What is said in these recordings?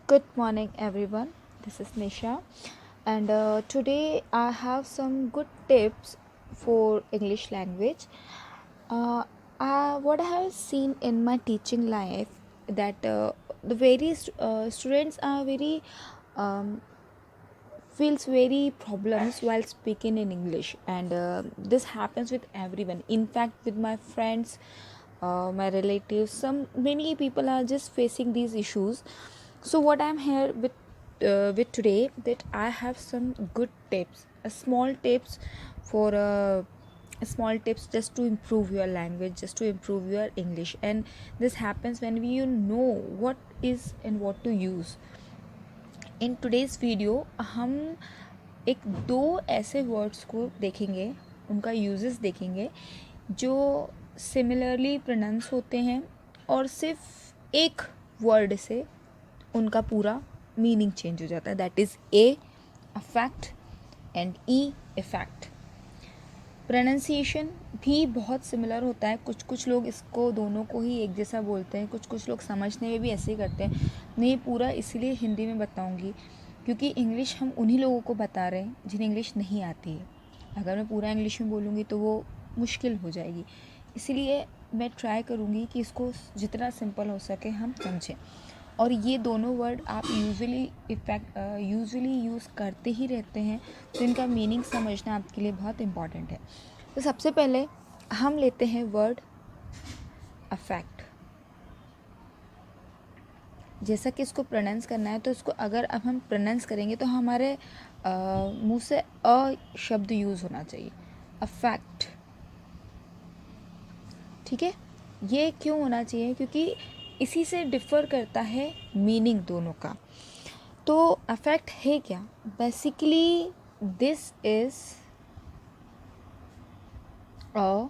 Good morning, everyone. This is Nisha, and today I have some good tips for English language. Uh, what I have seen in my teaching life that the various students are very um, feels very problems while speaking in English, and this happens with everyone. In fact, with my friends, my relatives, some many people are just facing these issues. So what I'm here with today, that I have some good tips, small tips for small tips just to improve your language, just to improve your English. And this happens when you know what is and what to use. In today's video हम एक दो ऐसे words को देखेंगे, उनका uses देखेंगे जो similarly pronounce होते हैं और सिर्फ एक वर्ड से उनका पूरा मीनिंग चेंज हो जाता है. That is a affect and E effect. Pronunciation भी बहुत सिमिलर होता है. कुछ लोग इसको दोनों को ही एक जैसा बोलते हैं, कुछ लोग समझने में भी ऐसे ही करते हैं. नहीं, पूरा इसीलिए हिंदी में बताऊंगी क्योंकि इंग्लिश हम उन्हीं लोगों को बता रहे हैं जिन्हें इंग्लिश नहीं आती है. अगर मैं पूरा इंग्लिश में बोलूँगी तो वो मुश्किल हो जाएगी. इसीलिए मैं ट्राई करूँगी कि इसको जितना सिंपल हो सके हम समझें. और ये दोनों वर्ड आप यूजुअली यूज़ करते ही रहते हैं, तो इनका मीनिंग समझना आपके लिए बहुत इम्पॉर्टेंट है. तो सबसे पहले हम लेते हैं वर्ड अफेक्ट. जैसा कि इसको प्रोनाउंस करना है, तो इसको अगर अब हम प्रोनाउंस करेंगे तो हमारे मुंह से अ शब्द यूज़ होना चाहिए. अफेक्ट. ठीक है, ये क्यों होना चाहिए? क्योंकि इसी से डिफ़र करता है मीनिंग दोनों का. तो अफेक्ट है क्या? Basically this is a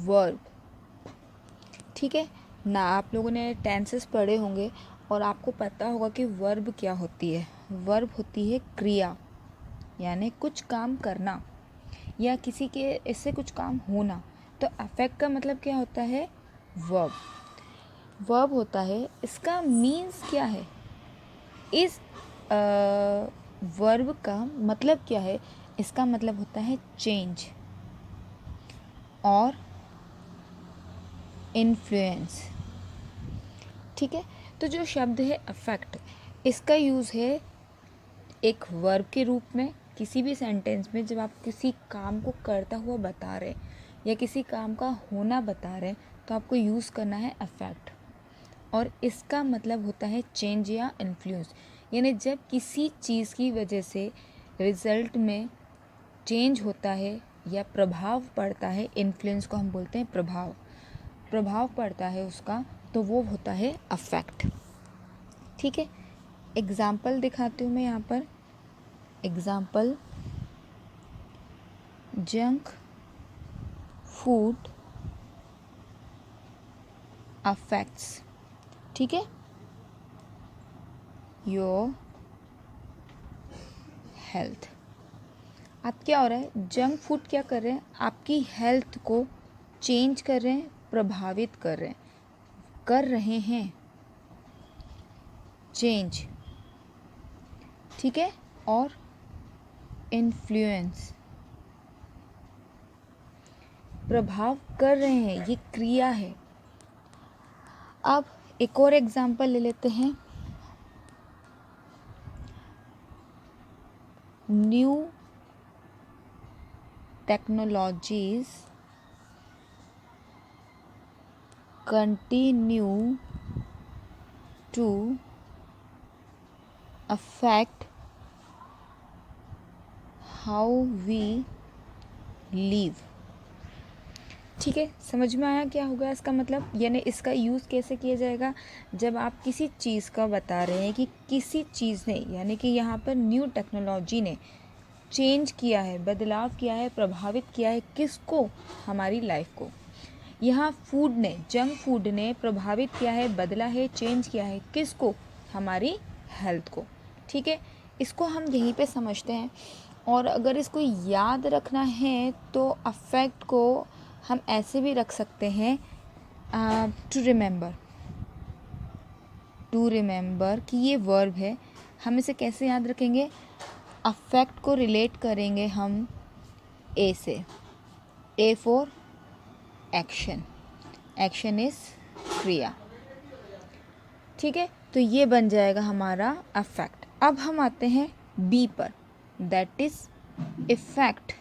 verb. ठीक है ना, आप लोगों ने टेंसेस पढ़े होंगे और आपको पता होगा कि वर्ब क्या होती है. वर्ब होती है क्रिया, यानी कुछ काम करना या किसी के इससे कुछ काम होना. तो अफेक्ट का मतलब क्या होता है? वर्ब. वर्ब होता है. इसका मीन्स क्या है? इस वर्ब का मतलब क्या है? इसका मतलब होता है चेंज और इन्फ्लुएंस. ठीक है, तो जो शब्द है अफेक्ट, इसका यूज़ है एक वर्ब के रूप में किसी भी सेंटेंस में. जब आप किसी काम को करता हुआ बता रहे या किसी काम का होना बता रहे तो आपको यूज़ करना है अफेक्ट. और इसका मतलब होता है चेंज या इन्फ्लुएंस. यानी जब किसी चीज़ की वजह से रिज़ल्ट में चेंज होता है या प्रभाव पड़ता है, इन्फ्लुएंस को हम बोलते हैं प्रभाव. प्रभाव पड़ता है उसका, तो वो होता है अफेक्ट. ठीक है, एग्ज़ाम्पल दिखाती हूँ मैं यहाँ पर. Example: junk food affects. ठीक है, योर हेल्थ. आप क्या हो रहा है? जंक फूड क्या कर रहे हैं? आपकी हेल्थ को चेंज कर रहे हैं, प्रभावित कर रहे हैं. चेंज. ठीक है, और इन्फ्लुएंस. प्रभाव कर रहे हैं, ये क्रिया है. अब एक और एग्जाम्पल ले लेते हैं. New technologies continue to affect how we live. ठीक है, समझ में आया क्या होगा इसका मतलब? यानी इसका यूज़ कैसे किया जाएगा? जब आप किसी चीज़ का बता रहे हैं कि किसी चीज़ ने, यानी कि यहाँ पर न्यू टेक्नोलॉजी ने चेंज किया है, बदलाव किया है, प्रभावित किया है किसको? हमारी लाइफ को. यहाँ फूड ने, जंक फूड ने प्रभावित किया है, बदला है, चेंज किया है किसको? हमारी हेल्थ को. ठीक है, इसको हम यहीं पे समझते हैं. और अगर इसको याद रखना है तो अफेक्ट को हम ऐसे भी रख सकते हैं, टू रिमेंबर. टू रिमेंबर कि ये वर्ब है, हम इसे कैसे याद रखेंगे? अफेक्ट को रिलेट करेंगे हम ए से। A for action, action is क्रिया, ठीक है। तो ये बन जाएगा हमारा अफेक्ट। अब हम आते हैं बी पर, दैट इज इफेक्ट।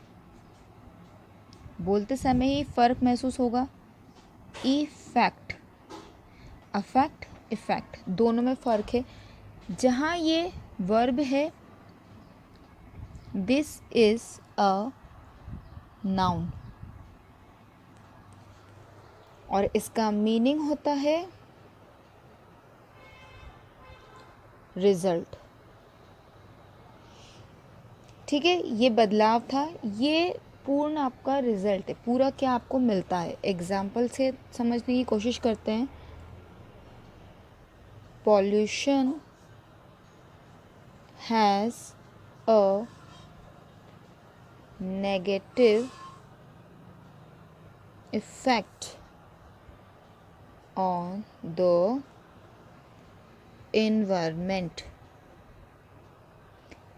बोलते समय ही फर्क महसूस होगा, इफेक्ट, अफेक्ट, इफेक्ट, दोनों में फ़र्क है। जहाँ ये वर्ब है, दिस इज़ अ नाउन और इसका मीनिंग होता है रिजल्ट, ठीक है। ये बदलाव था, ये पूर्ण आपका रिजल्ट है, पूरा क्या आपको मिलता है। एग्जाम्पल से समझने की कोशिश करते हैं। Pollution has a negative effect on the environment,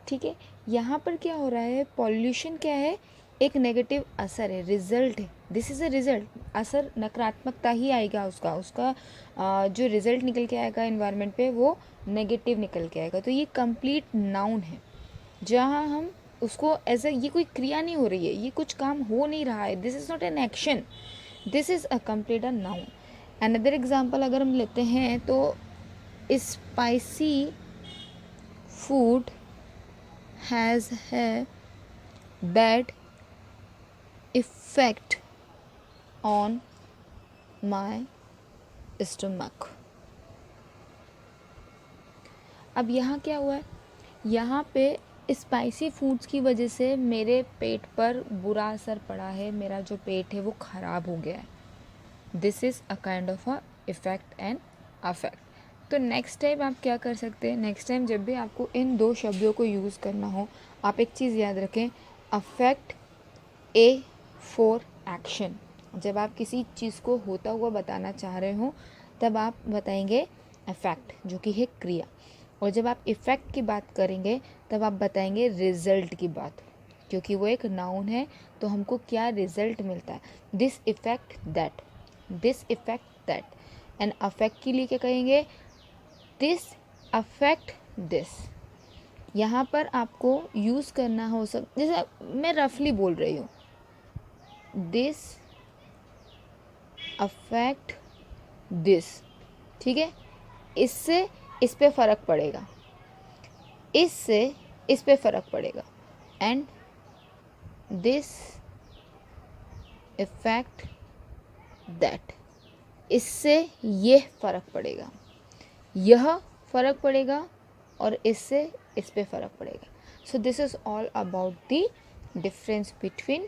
ठीक है। यहाँ पर क्या हो रहा है, पॉल्यूशन क्या है, एक नेगेटिव असर है, रिजल्ट है, दिस इज़ अ रिजल्ट। असर नकारात्मकता ही आएगा, उसका जो रिजल्ट निकल के आएगा एनवायरनमेंट पे वो नेगेटिव निकल के आएगा। तो ये कंप्लीट नाउन है, जहाँ हम उसको एज ये कोई क्रिया नहीं हो रही है, ये कुछ काम हो नहीं रहा है, this is not an action, this is a complete a noun. Another example अगर हम लेते हैं तो spicy food has a bad effect on my stomach। अब यहाँ क्या हुआ है, यहाँ पे स्पाइसी फूड्स की वजह से मेरे पेट पर बुरा असर पड़ा है, मेरा जो पेट है वो ख़राब हो गया है। This is a kind of a effect and affect. तो नेक्स्ट टाइम आप क्या कर सकते हैं, नेक्स्ट टाइम जब भी आपको इन दो शब्दों को यूज़ करना हो, आप एक चीज़ याद रखें, अफेक्ट, ए फॉर एक्शन। जब आप किसी चीज़ को होता हुआ बताना चाह रहे हो तब आप बताएंगे अफेक्ट, जो कि है क्रिया, और जब आप इफ़ेक्ट की बात करेंगे तब आप बताएंगे रिज़ल्ट की बात, क्योंकि वो एक नाउन है। तो हमको क्या रिज़ल्ट मिलता है, this effect that, this effect that. And affect के लिए क्या कहेंगे, दिस अफेक्ट दिस। यहाँ पर आपको यूज़ करना हो जैसे मैं रफली बोल रही हूँ, दिस अफेक्ट दिस, ठीक है। इससे इस पे फ़र्क पड़ेगा, इससे इस पे फ़र्क पड़ेगा, एंड दिस इफेक्ट दैट, इससे ये फ़र्क पड़ेगा, यह फ़र्क पड़ेगा, और इससे इस पे फ़र्क पड़ेगा। So this is all about the difference between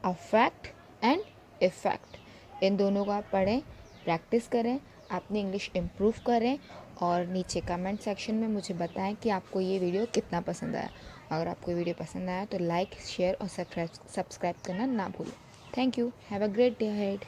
affect and effect. इन दोनों को आप पढ़ें, प्रैक्टिस करें, अपनी इंग्लिश इम्प्रूव करें, और नीचे कमेंट सेक्शन में मुझे बताएं कि आपको ये वीडियो कितना पसंद आया। अगर आपको ये वीडियो पसंद आया तो लाइक, शेयर और सब्सक्राइब करना ना भूलें। Thank you, have a great day ahead.